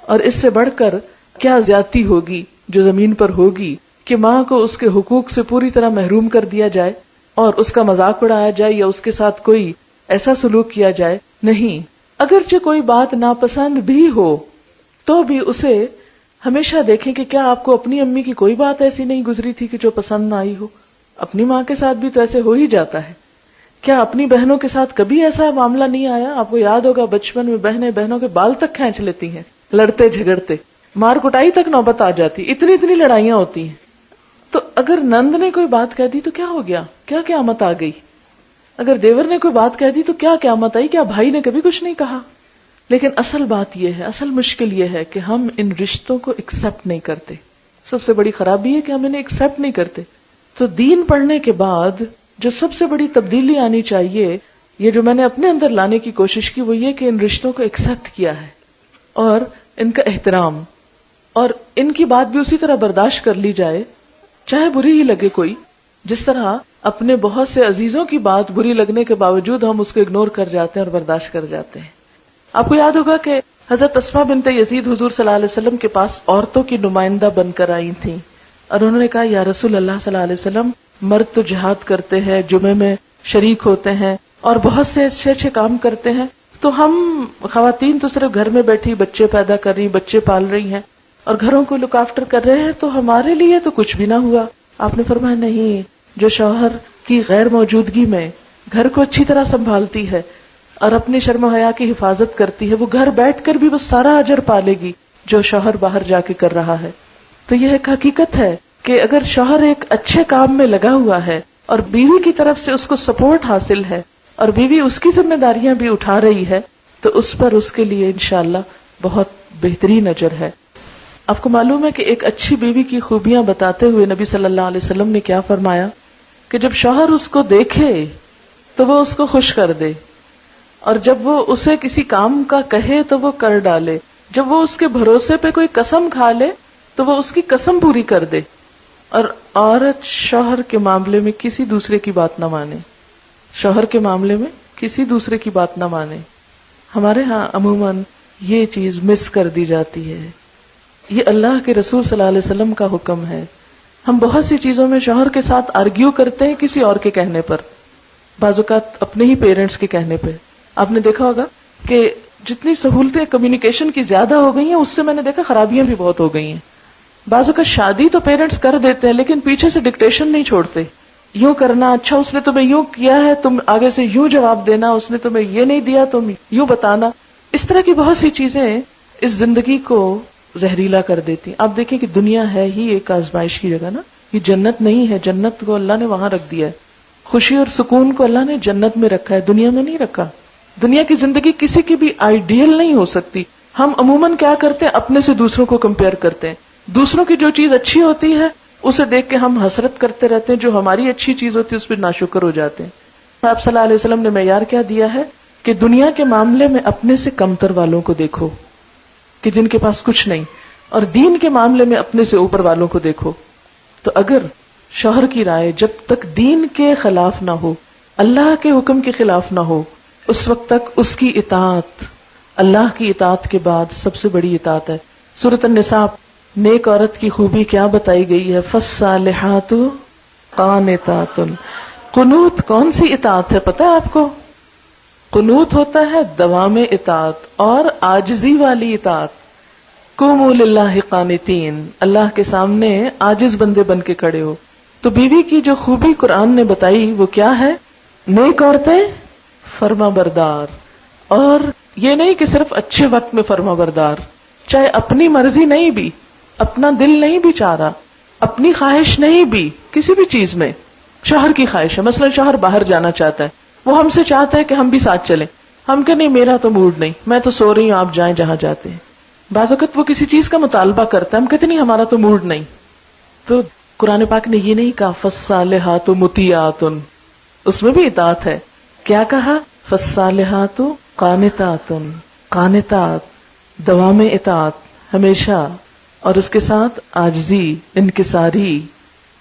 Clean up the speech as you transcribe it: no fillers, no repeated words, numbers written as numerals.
اور اس سے بڑھ کر کیا زیادتی ہوگی جو زمین پر ہوگی کہ ماں کو اس کے حقوق سے پوری طرح محروم کر دیا جائے اور اس کا مذاق اڑایا جائے یا اس کے ساتھ کوئی ایسا سلوک کیا جائے. نہیں، اگرچہ کوئی بات ناپسند بھی ہو تو بھی اسے ہمیشہ دیکھیں کہ کیا آپ کو اپنی امی کی کوئی بات ایسی نہیں گزری تھی کہ جو پسند نہ آئی ہو. اپنی ماں کے ساتھ بھی تو ایسے ہو ہی جاتا ہے. کیا اپنی بہنوں کے ساتھ کبھی ایسا معاملہ نہیں آیا؟ آپ کو یاد ہوگا بچپن میں بہنیں بہنوں کے بال تک کھینچ لیتی ہیں لڑتے جھگڑتے، مار کٹائی تک نوبت آ جاتی، اتنی لڑائیاں ہوتی ہیں. تو اگر نند نے کوئی بات کہہ دی تو کیا ہو گیا؟ کیا قیامت آ گئی؟ اگر دیور نے کوئی بات کہہ دی تو کیا قیامت آئی؟ کیا بھائی نے کبھی کچھ نہیں کہا؟ لیکن اصل بات یہ ہے، اصل مشکل یہ ہے کہ ہم ان رشتوں کو ایکسپٹ نہیں کرتے. سب سے بڑی خرابی ہے کہ ہم انہیں ایکسپٹ نہیں کرتے. تو دین پڑھنے کے بعد جو سب سے بڑی تبدیلی آنی چاہیے، یہ جو میں نے اپنے اندر لانے کی کوشش کی، وہ یہ کہ ان رشتوں کو ایکسپٹ کیا ہے اور ان کا احترام، اور ان کی بات بھی اسی طرح برداشت کر لی جائے چاہے بری ہی لگے کوئی. جس طرح اپنے بہت سے عزیزوں کی بات بری لگنے کے باوجود ہم اس کو اگنور کر جاتے ہیں اور برداشت کر جاتے ہیں. آپ کو یاد ہوگا کہ حضرت اسماء بنت یزید حضور صلی اللہ علیہ وسلم کے پاس عورتوں کی نمائندہ بن کر آئی تھیں اور انہوں نے کہا یا رسول اللہ صلی اللہ علیہ وسلم، مرد تو جہاد کرتے ہیں، جمعے میں شریک ہوتے ہیں اور بہت سے اچھے کام کرتے ہیں، تو ہم خواتین تو صرف گھر میں بیٹھی بچے پیدا کر رہی، بچے پال رہی ہیں اور گھروں کو لک آفٹر کر رہے ہیں، تو ہمارے لیے تو کچھ بھی نہ ہوا. آپ نے فرمایا نہیں، جو شوہر کی غیر موجودگی میں گھر کو اچھی طرح سنبھالتی ہے اور اپنی شرم و حیا کی حفاظت کرتی ہے، وہ گھر بیٹھ کر بھی وہ سارا اجر پالے گی جو شوہر باہر جا کے کر رہا ہے. تو یہ ایک حقیقت ہے کہ اگر شوہر ایک اچھے کام میں لگا ہوا ہے اور بیوی کی طرف سے اس کو سپورٹ حاصل ہے اور بیوی اس کی ذمہ داریاں بھی اٹھا رہی ہے، تو اس پر اس کے لیے انشاءاللہ بہت بہترین اجر ہے. آپ کو معلوم ہے کہ ایک اچھی بیوی کی خوبیاں بتاتے ہوئے نبی صلی اللہ علیہ وسلم نے کیا فرمایا کہ جب شوہر اس کو دیکھے تو وہ اس کو خوش کر دے، اور جب وہ اسے کسی کام کا کہے تو وہ کر ڈالے، جب وہ اس کے بھروسے پہ کوئی قسم کھا لے تو وہ اس کی قسم پوری کر دے، اور عورت شوہر کے معاملے میں کسی دوسرے کی بات نہ مانے. شوہر کے معاملے میں کسی دوسرے کی بات نہ مانے. ہمارے ہاں عموماً یہ چیز مس کر دی جاتی ہے. یہ اللہ کے رسول صلی اللہ علیہ وسلم کا حکم ہے. ہم بہت سی چیزوں میں شوہر کے ساتھ آرگیو کرتے ہیں کسی اور کے کہنے پر، بعض اوقات اپنے ہی پیرنٹس کے کہنے پہ. آپ نے دیکھا ہوگا کہ جتنی سہولتیں کمیونیکیشن کی زیادہ ہو گئی ہیں، اس سے میں نے دیکھا خرابیاں بھی بہت ہو گئی ہیں. بعض اوقات شادی تو پیرنٹس کر دیتے ہیں لیکن پیچھے سے ڈکٹیشن نہیں چھوڑتے. یوں کرنا، اچھا اس نے تمہیں یوں کیا ہے، تم آگے سے یوں جواب دینا، اس نے تمہیں یہ نہیں دیا تم یوں بتانا. اس طرح کی بہت سی چیزیں اس زندگی کو زہریلا کر دیتی. آپ دیکھیں کہ دنیا ہے ہی ایک آزمائش کی جگہ نا، یہ جنت نہیں ہے. جنت کو اللہ نے وہاں رکھ دیا ہے، خوشی اور سکون کو اللہ نے جنت میں رکھا ہے، دنیا میں نہیں رکھا. دنیا کی زندگی کسی کی بھی آئیڈیل نہیں ہو سکتی. ہم عموماً کیا کرتے ہیں، اپنے سے دوسروں کو کمپیئر کرتے ہیں. دوسروں کی جو چیز اچھی ہوتی ہے اسے دیکھ کے ہم حسرت کرتے رہتے ہیں، جو ہماری اچھی چیز ہوتی ہے اس پہ ناشکر ہو جاتے ہیں. آپ صلی اللہ علیہ وسلم نے معیار کیا دیا ہے کہ دنیا کے معاملے میں اپنے سے کمتر والوں کو دیکھو کہ جن کے پاس کچھ نہیں، اور دین کے معاملے میں اپنے سے اوپر والوں کو دیکھو. تو اگر شوہر کی رائے جب تک دین کے خلاف نہ ہو، اللہ کے حکم کے خلاف نہ ہو، اس وقت تک اس کی اطاعت اللہ کی اطاعت کے بعد سب سے بڑی اطاعت ہے. سورۃ النساء نیک عورت کی خوبی کیا بتائی گئی ہے؟ فالصالحات قانتات. قنوت کون سی اطاعت ہے پتہ ہے آپ کو؟ قنوت ہوتا ہے دوام اطاعت اور عاجزی والی اطاعت. قوموا للہ قانتین، اللہ کے سامنے عاجز بندے بن کے کھڑے ہو. تو بیوی کی جو خوبی قرآن نے بتائی وہ کیا ہے؟ نیک عورتیں فرما بردار. اور یہ نہیں کہ صرف اچھے وقت میں فرما بردار، چاہے اپنی مرضی نہیں بھی، اپنا دل نہیں بھی چاہ رہا، اپنی خواہش نہیں بھی، کسی بھی چیز میں شوہر کی خواہش ہے. مثلا شوہر باہر جانا چاہتا ہے، وہ ہم سے چاہتا ہے کہ ہم بھی ساتھ چلیں، ہم کہ نہیں میرا تو موڈ نہیں، میں تو سو رہی ہوں، آپ جائیں جہاں جاتے ہیں. بعض اوقات وہ کسی چیز کا مطالبہ کرتا ہے، ہم کہتے نہیں ہمارا تو موڈ نہیں. تو قرآن پاک نے یہ نہیں کہا فالصالحات مطیعات، اس میں بھی اطاعت ہے. کیا کہا؟ فالصالحات قانتات. قانتات دوام اطاعت ہمیشہ، اور اس کے ساتھ عاجزی، انکساری.